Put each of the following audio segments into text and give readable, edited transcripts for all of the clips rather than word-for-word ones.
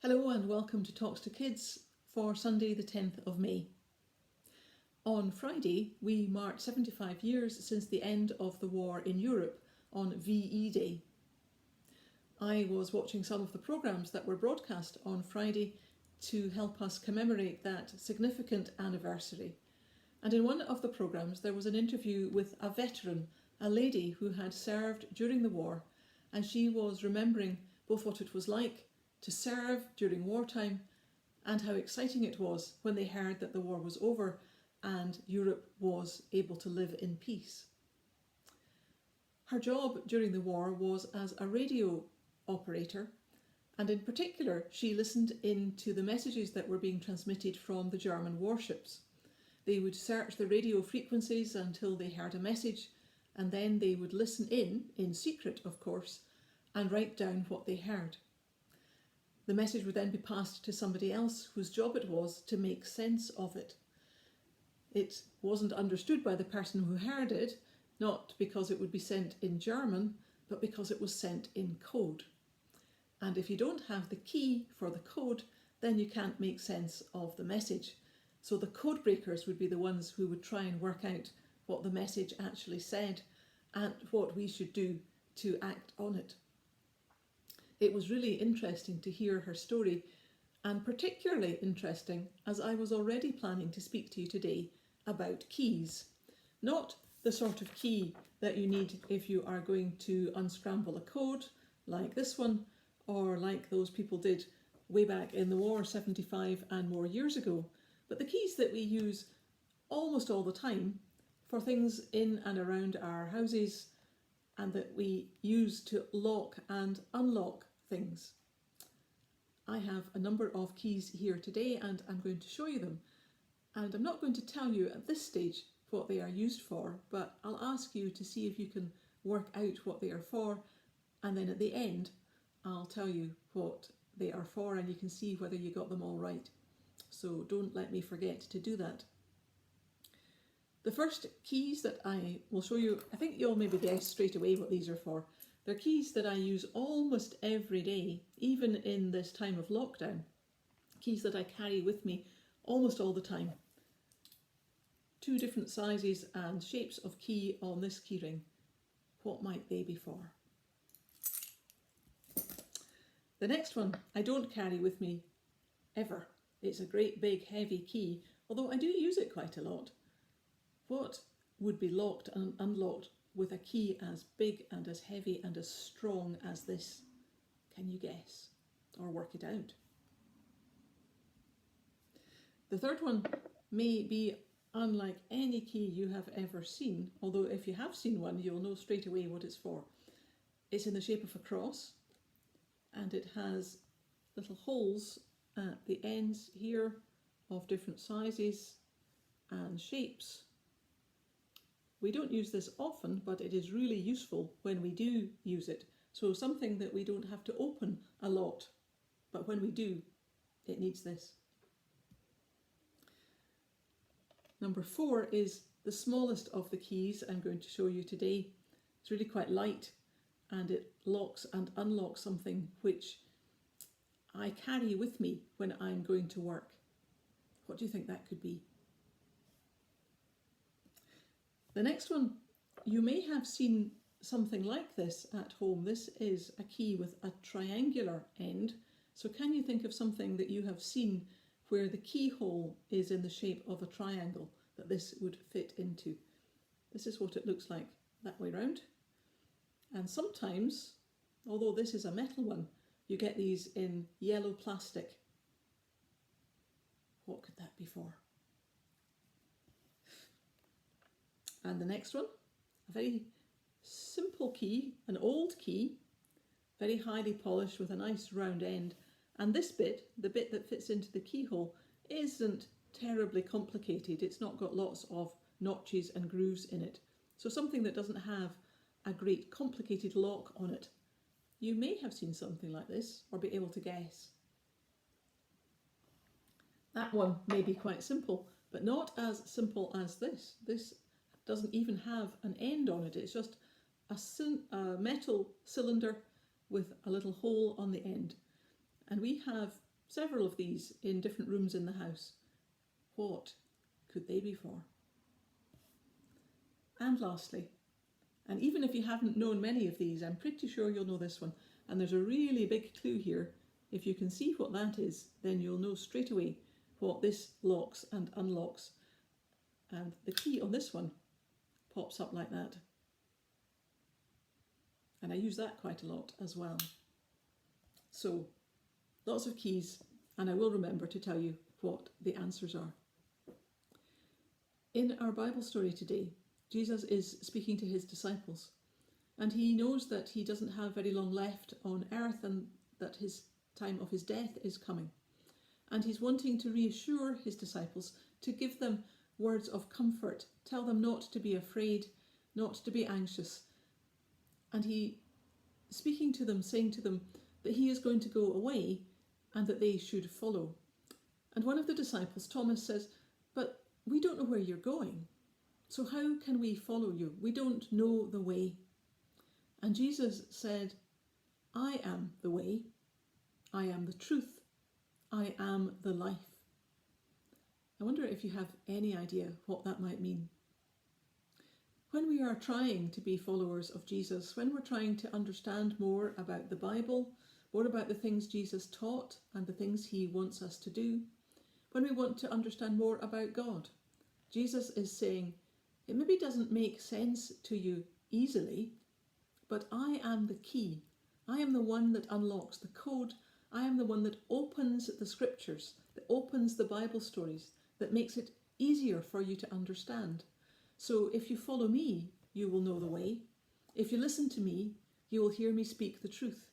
Hello and welcome to Talks to Kids for Sunday the 10th of May. On Friday we marked 75 years since the end of the war in Europe on VE Day. I was watching some of the programmes that were broadcast on Friday to help us commemorate that significant anniversary. And in one of the programmes there was an interview with a veteran, a lady who had served during the war, and she was remembering both what it was like to serve during wartime and how exciting it was when they heard that the war was over and Europe was able to live in peace. Her job during the war was as a radio operator, and in particular she listened in to the messages that were being transmitted from the German warships. They would search the radio frequencies until they heard a message, and then they would listen in secret of course, and write down what they heard. The message would then be passed to somebody else whose job it was to make sense of it. It wasn't understood by the person who heard it, not because it would be sent in German, but because it was sent in code. And if you don't have the key for the code, then you can't make sense of the message. So the code breakers would be the ones who would try and work out what the message actually said and what we should do to act on it. It was really interesting to hear her story, and particularly interesting as I was already planning to speak to you today about keys. Not the sort of key that you need if you are going to unscramble a code like this one, or like those people did way back in the war 75 and more years ago, but the keys that we use almost all the time for things in and around our houses and that we use to lock and unlock things. I have a number of keys here today and I'm going to show you them. And I'm not going to tell you at this stage what they are used for, but I'll ask you to see if you can work out what they are for, and then at the end I'll tell you what they are for and you can see whether you got them all right. So don't let me forget to do that. The first keys that I will show you, I think you'll maybe guess straight away what these are for. They're keys that I use almost every day, even in this time of lockdown. Keys that I carry with me almost all the time. Two different sizes and shapes of key on this keyring. What might they be for? The next one I don't carry with me ever. It's a great big heavy key, although I do use it quite a lot. What would be locked and unlocked with a key as big and as heavy and as strong as this? Can you guess or work it out? The third one may be unlike any key you have ever seen, although if you have seen one you'll know straight away what it's for. It's in the shape of a cross and it has little holes at the ends here of different sizes and shapes. We don't use this often, but it is really useful when we do use it. So something that we don't have to open a lot, but when we do, it needs this. Number 4 is the smallest of the keys I'm going to show you today. It's really quite light and it locks and unlocks something which I carry with me when I'm going to work. What do you think that could be? The next one, you may have seen something like this at home. This is a key with a triangular end. So can you think of something that you have seen where the keyhole is in the shape of a triangle that this would fit into? This is what it looks like that way round. And sometimes, although this is a metal one, you get these in yellow plastic. What could that be for? And the next one, a very simple key, an old key, very highly polished with a nice round end. And this bit, the bit that fits into the keyhole, isn't terribly complicated. It's not got lots of notches and grooves in it. So something that doesn't have a great complicated lock on it. You may have seen something like this or be able to guess. That one may be quite simple, but not as simple as this. This doesn't even have an end on it. It's just a metal cylinder with a little hole on the end. And we have several of these in different rooms in the house. What could they be for? And lastly, and even if you haven't known many of these, I'm pretty sure you'll know this one. And there's a really big clue here. If you can see what that is, then you'll know straight away what this locks and unlocks. And the key on this one pops up like that. And I use that quite a lot as well. So, lots of keys, and I will remember to tell you what the answers are. In our Bible story today, Jesus is speaking to his disciples, and he knows that he doesn't have very long left on earth and that his time of his death is coming. And he's wanting to reassure his disciples, to give them words of comfort, tell them not to be afraid, not to be anxious. And he speaking to them, saying to them that he is going to go away and that they should follow. And one of the disciples, Thomas, says, "But we don't know where you're going. So how can we follow you? We don't know the way." And Jesus said, "I am the way, I am the truth, I am the life." I wonder if you have any idea what that might mean. When we are trying to be followers of Jesus, when we're trying to understand more about the Bible, more about the things Jesus taught and the things he wants us to do, when we want to understand more about God, Jesus is saying, it maybe doesn't make sense to you easily, but I am the key. I am the one that unlocks the code. I am the one that opens the scriptures, that opens the Bible stories, that makes it easier for you to understand. So if you follow me, you will know the way. If you listen to me, you will hear me speak the truth.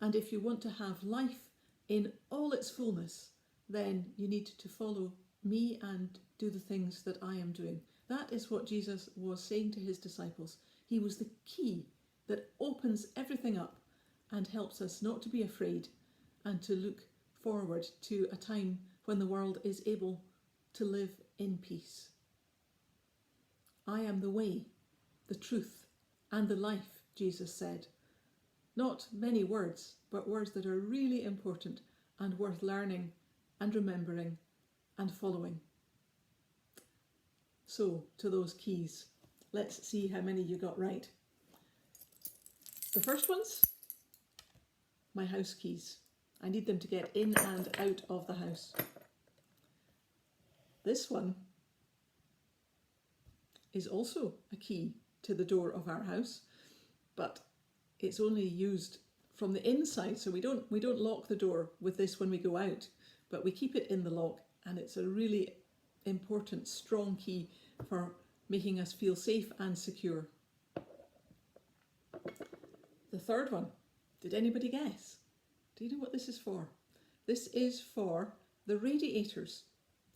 And if you want to have life in all its fullness, then you need to follow me and do the things that I am doing. That is what Jesus was saying to his disciples. He was the key that opens everything up and helps us not to be afraid and to look forward to a time when the world is able to live in peace. I am the way, the truth, and the life, Jesus said. Not many words, but words that are really important and worth learning and remembering and following. So, to those keys, let's see how many you got right. The first ones, my house keys. I need them to get in and out of the house. This one is also a key to the door of our house, but it's only used from the inside, so we don't lock the door with this when we go out, but we keep it in the lock, and it's a really important, strong key for making us feel safe and secure. The third one, did anybody guess? Do you know what this is for? This is for the radiators,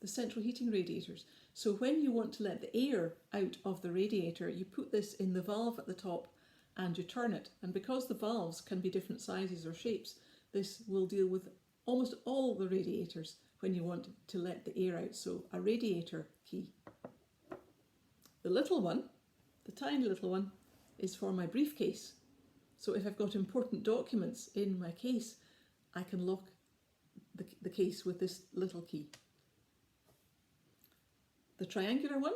the central heating radiators. So when you want to let the air out of the radiator, you put this in the valve at the top and you turn it. And because the valves can be different sizes or shapes, this will deal with almost all the radiators when you want to let the air out. So a radiator key. The little one, the tiny little one, is for my briefcase. So if I've got important documents in my case, I can lock the case with this little key. The triangular one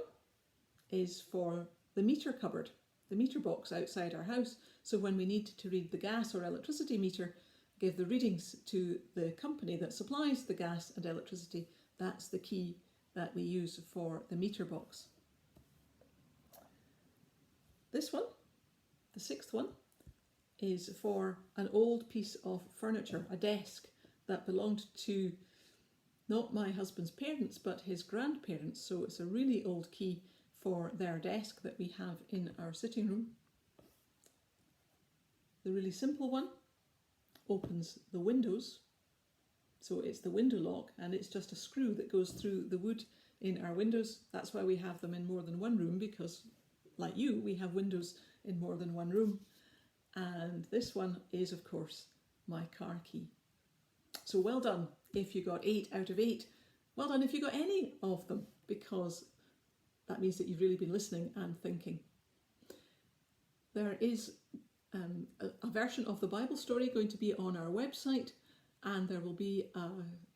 is for the meter cupboard, the meter box outside our house. So when we need to read the gas or electricity meter, give the readings to the company that supplies the gas and electricity, that's the key that we use for the meter box. This one, the sixth one, is for an old piece of furniture, a desk that belonged to not my husband's parents, but his grandparents. So it's a really old key for their desk that we have in our sitting room. The really simple one opens the windows. So it's the window lock, and it's just a screw that goes through the wood in our windows. That's why we have them in more than one room, because like you, we have windows in more than one room. And this one is, of course, my car key. So well done if you got 8 out of 8. Well done if you got any of them, because that means that you've really been listening and thinking. There is a version of the Bible story going to be on our website, and there will be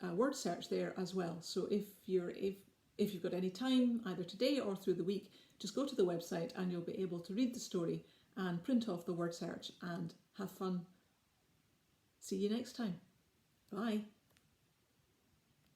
a word search there as well. So if you've got any time, either today or through the week, just go to the website and you'll be able to read the story and print off the word search and have fun. See you next time. Bye.